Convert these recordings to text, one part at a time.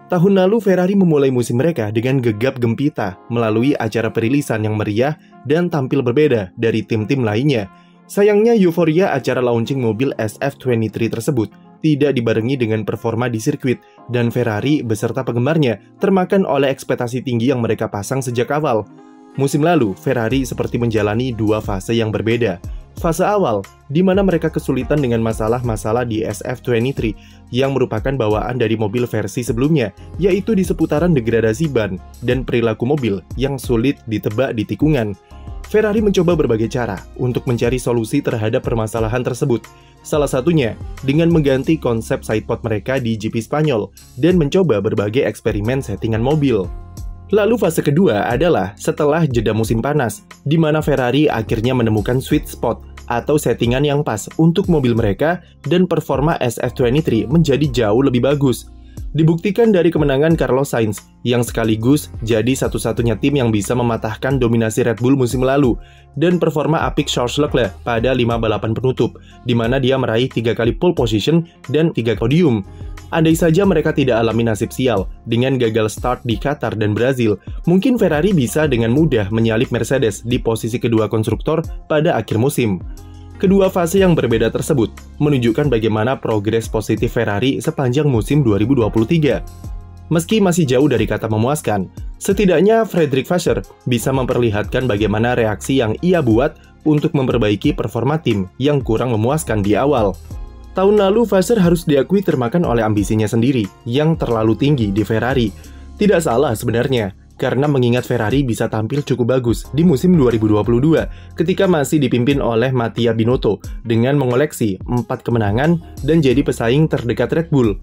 Tahun lalu Ferrari memulai musim mereka dengan gegap gempita melalui acara perilisan yang meriah dan tampil berbeda dari tim-tim lainnya. Sayangnya euforia acara launching mobil SF23 tersebut tidak dibarengi dengan performa di sirkuit, dan Ferrari beserta penggemarnya termakan oleh ekspektasi tinggi yang mereka pasang sejak awal. Musim lalu, Ferrari seperti menjalani dua fase yang berbeda. Fase awal, di mana mereka kesulitan dengan masalah-masalah di SF23 yang merupakan bawaan dari mobil versi sebelumnya, yaitu di seputaran degradasi ban dan perilaku mobil yang sulit ditebak di tikungan. Ferrari mencoba berbagai cara untuk mencari solusi terhadap permasalahan tersebut. Salah satunya dengan mengganti konsep sidepod mereka di GP Spanyol dan mencoba berbagai eksperimen settingan mobil. Lalu fase kedua adalah setelah jeda musim panas, di mana Ferrari akhirnya menemukan sweet spot atau settingan yang pas untuk mobil mereka dan performa SF23 menjadi jauh lebih bagus. Dibuktikan dari kemenangan Carlos Sainz yang sekaligus jadi satu-satunya tim yang bisa mematahkan dominasi Red Bull musim lalu, dan performa apik Charles Leclerc pada 5 balapan penutup, di mana dia meraih 3 kali pole position dan 3 podium. Andai saja mereka tidak alami nasib sial dengan gagal start di Qatar dan Brazil, mungkin Ferrari bisa dengan mudah menyalip Mercedes di posisi kedua konstruktor pada akhir musim. Kedua fase yang berbeda tersebut menunjukkan bagaimana progres positif Ferrari sepanjang musim 2023. Meski masih jauh dari kata memuaskan, setidaknya Frederick Vasseur bisa memperlihatkan bagaimana reaksi yang ia buat untuk memperbaiki performa tim yang kurang memuaskan di awal. Tahun lalu Vasseur harus diakui termakan oleh ambisinya sendiri yang terlalu tinggi di Ferrari. Tidak salah sebenarnya, karena mengingat Ferrari bisa tampil cukup bagus di musim 2022 ketika masih dipimpin oleh Mattia Binotto dengan mengoleksi 4 kemenangan dan jadi pesaing terdekat Red Bull.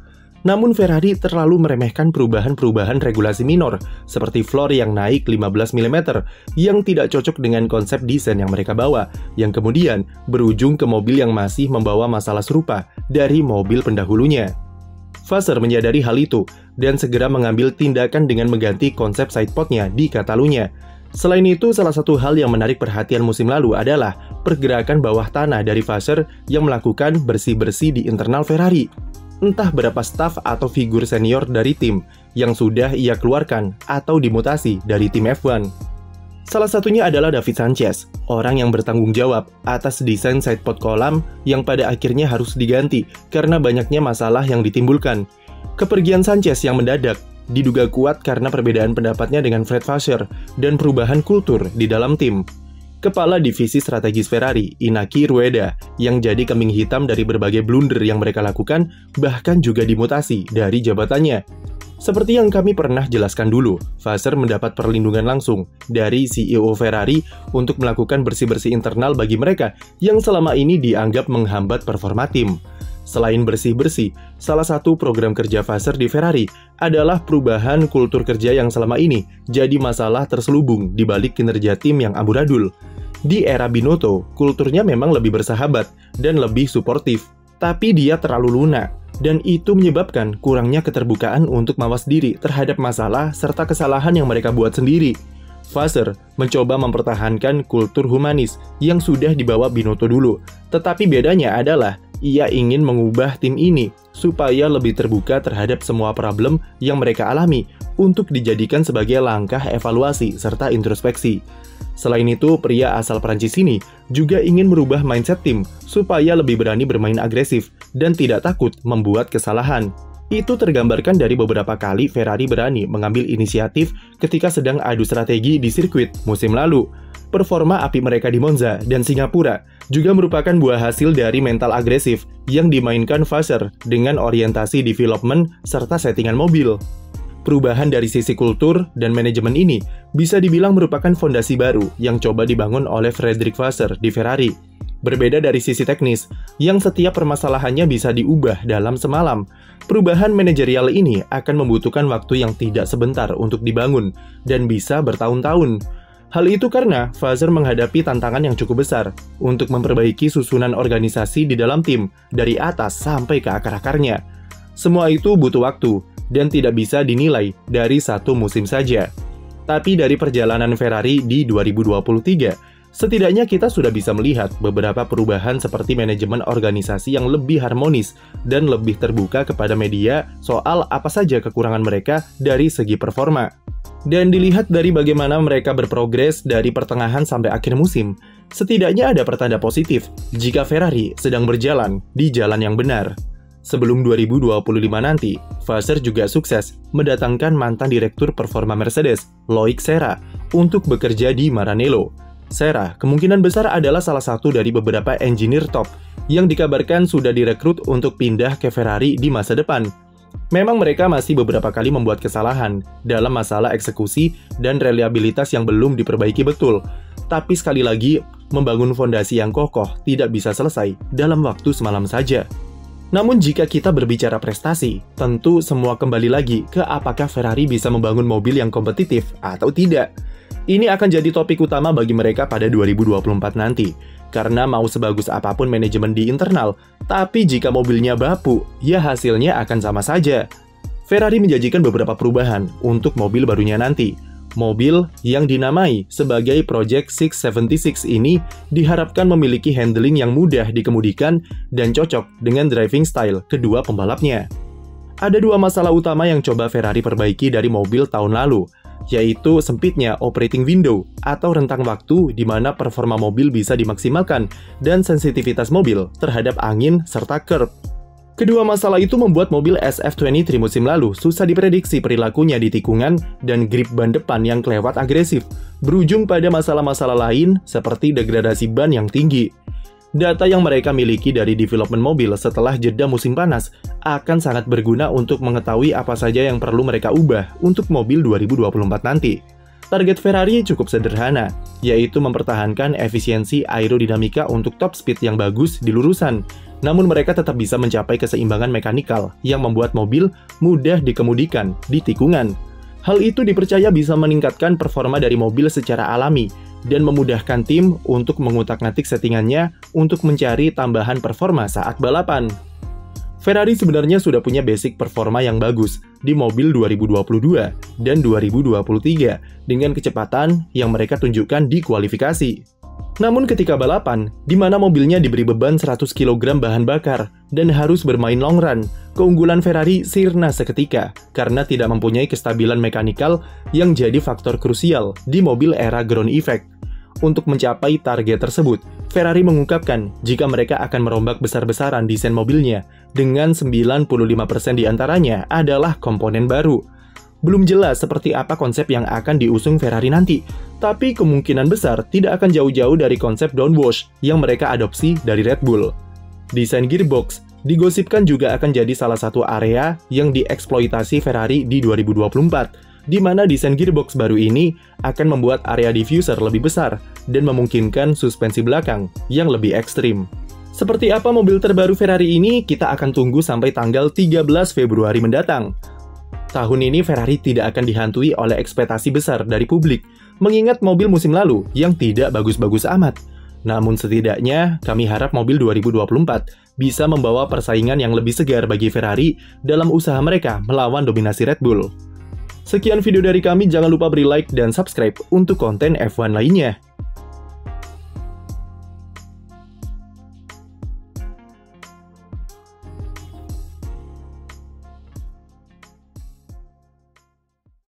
Namun Ferrari terlalu meremehkan perubahan-perubahan regulasi minor seperti floor yang naik 15 mm yang tidak cocok dengan konsep desain yang mereka bawa, yang kemudian berujung ke mobil yang masih membawa masalah serupa dari mobil pendahulunya. Vasseur menyadari hal itu dan segera mengambil tindakan dengan mengganti konsep sidepodnya di Catalunya. Selain itu, salah satu hal yang menarik perhatian musim lalu adalah pergerakan bawah tanah dari Vasseur yang melakukan bersih-bersih di internal Ferrari. Entah berapa staf atau figur senior dari tim yang sudah ia keluarkan atau dimutasi dari tim F1. Salah satunya adalah David Sanchez, orang yang bertanggung jawab atas desain sidepod kolam yang pada akhirnya harus diganti karena banyaknya masalah yang ditimbulkan. Kepergian Sanchez yang mendadak diduga kuat karena perbedaan pendapatnya dengan Fred Vasseur dan perubahan kultur di dalam tim. Kepala Divisi Strategis Ferrari, Iñaki Rueda, yang jadi kambing hitam dari berbagai blunder yang mereka lakukan, bahkan juga dimutasi dari jabatannya. Seperti yang kami pernah jelaskan dulu, Vasseur mendapat perlindungan langsung dari CEO Ferrari untuk melakukan bersih-bersih internal bagi mereka yang selama ini dianggap menghambat performa tim. Selain bersih-bersih, salah satu program kerja Vasseur di Ferrari adalah perubahan kultur kerja yang selama ini jadi masalah terselubung di balik kinerja tim yang amburadul. Di era Binotto, kulturnya memang lebih bersahabat dan lebih suportif, tapi dia terlalu lunak, dan itu menyebabkan kurangnya keterbukaan untuk mawas diri terhadap masalah serta kesalahan yang mereka buat sendiri. Vasseur mencoba mempertahankan kultur humanis yang sudah dibawa Binotto dulu, tetapi bedanya adalah ia ingin mengubah tim ini supaya lebih terbuka terhadap semua problem yang mereka alami untuk dijadikan sebagai langkah evaluasi serta introspeksi. Selain itu, pria asal Prancis ini juga ingin merubah mindset tim supaya lebih berani bermain agresif dan tidak takut membuat kesalahan. Itu tergambarkan dari beberapa kali Ferrari berani mengambil inisiatif ketika sedang adu strategi di sirkuit musim lalu. Performa api mereka di Monza dan Singapura juga merupakan buah hasil dari mental agresif yang dimainkan Vasseur dengan orientasi development serta settingan mobil. Perubahan dari sisi kultur dan manajemen ini bisa dibilang merupakan fondasi baru yang coba dibangun oleh Frederick Vasseur di Ferrari. Berbeda dari sisi teknis, yang setiap permasalahannya bisa diubah dalam semalam, perubahan manajerial ini akan membutuhkan waktu yang tidak sebentar untuk dibangun dan bisa bertahun-tahun. Hal itu karena Vasseur menghadapi tantangan yang cukup besar untuk memperbaiki susunan organisasi di dalam tim dari atas sampai ke akar-akarnya. Semua itu butuh waktu dan tidak bisa dinilai dari satu musim saja. Tapi dari perjalanan Ferrari di 2023, Setidaknya kita sudah bisa melihat beberapa perubahan seperti manajemen organisasi yang lebih harmonis dan lebih terbuka kepada media soal apa saja kekurangan mereka dari segi performa. Dan dilihat dari bagaimana mereka berprogres dari pertengahan sampai akhir musim, setidaknya ada pertanda positif jika Ferrari sedang berjalan di jalan yang benar. Sebelum 2025 nanti, Vasseur juga sukses mendatangkan mantan direktur performa Mercedes, Loic Serra, untuk bekerja di Maranello. Serra kemungkinan besar adalah salah satu dari beberapa engineer top yang dikabarkan sudah direkrut untuk pindah ke Ferrari di masa depan. Memang mereka masih beberapa kali membuat kesalahan dalam masalah eksekusi dan reliabilitas yang belum diperbaiki betul. Tapi sekali lagi, membangun fondasi yang kokoh tidak bisa selesai dalam waktu semalam saja. Namun jika kita berbicara prestasi, tentu semua kembali lagi ke apakah Ferrari bisa membangun mobil yang kompetitif atau tidak. Ini akan jadi topik utama bagi mereka pada 2024 nanti. Karena mau sebagus apapun manajemen di internal, tapi jika mobilnya bapuk, ya hasilnya akan sama saja. Ferrari menjanjikan beberapa perubahan untuk mobil barunya nanti. Mobil yang dinamai sebagai Project 676 ini diharapkan memiliki handling yang mudah dikemudikan dan cocok dengan driving style kedua pembalapnya. Ada dua masalah utama yang coba Ferrari perbaiki dari mobil tahun lalu, yaitu sempitnya operating window atau rentang waktu di mana performa mobil bisa dimaksimalkan dan sensitivitas mobil terhadap angin serta curb. Kedua masalah itu membuat mobil SF23 musim lalu susah diprediksi perilakunya di tikungan dan grip ban depan yang kelewat agresif, berujung pada masalah-masalah lain seperti degradasi ban yang tinggi. Data yang mereka miliki dari development mobil setelah jeda musim panas akan sangat berguna untuk mengetahui apa saja yang perlu mereka ubah untuk mobil 2024 nanti. Target Ferrari cukup sederhana, yaitu mempertahankan efisiensi aerodinamika untuk top speed yang bagus di lurusan. Namun mereka tetap bisa mencapai keseimbangan mekanikal yang membuat mobil mudah dikemudikan di tikungan. Hal itu dipercaya bisa meningkatkan performa dari mobil secara alami dan memudahkan tim untuk mengutak-ngatik settingannya untuk mencari tambahan performa saat balapan. Ferrari sebenarnya sudah punya basic performa yang bagus di mobil 2022 dan 2023 dengan kecepatan yang mereka tunjukkan di kualifikasi. Namun ketika balapan, di mana mobilnya diberi beban 100 kg bahan bakar dan harus bermain long run, keunggulan Ferrari sirna seketika karena tidak mempunyai kestabilan mekanikal yang jadi faktor krusial di mobil era ground effect. Untuk mencapai target tersebut, Ferrari mengungkapkan jika mereka akan merombak besar-besaran desain mobilnya dengan 95% diantaranya adalah komponen baru. Belum jelas seperti apa konsep yang akan diusung Ferrari nanti, tapi kemungkinan besar tidak akan jauh-jauh dari konsep downwash yang mereka adopsi dari Red Bull. Desain gearbox digosipkan juga akan jadi salah satu area yang dieksploitasi Ferrari di 2024, di mana desain gearbox baru ini akan membuat area diffuser lebih besar dan memungkinkan suspensi belakang yang lebih ekstrim. Seperti apa mobil terbaru Ferrari ini, kita akan tunggu sampai tanggal 13 Februari mendatang. Tahun ini Ferrari tidak akan dihantui oleh ekspektasi besar dari publik, mengingat mobil musim lalu yang tidak bagus-bagus amat. Namun setidaknya, kami harap mobil 2024 bisa membawa persaingan yang lebih segar bagi Ferrari dalam usaha mereka melawan dominasi Red Bull. Sekian video dari kami, jangan lupa beri like dan subscribe untuk konten F1 lainnya.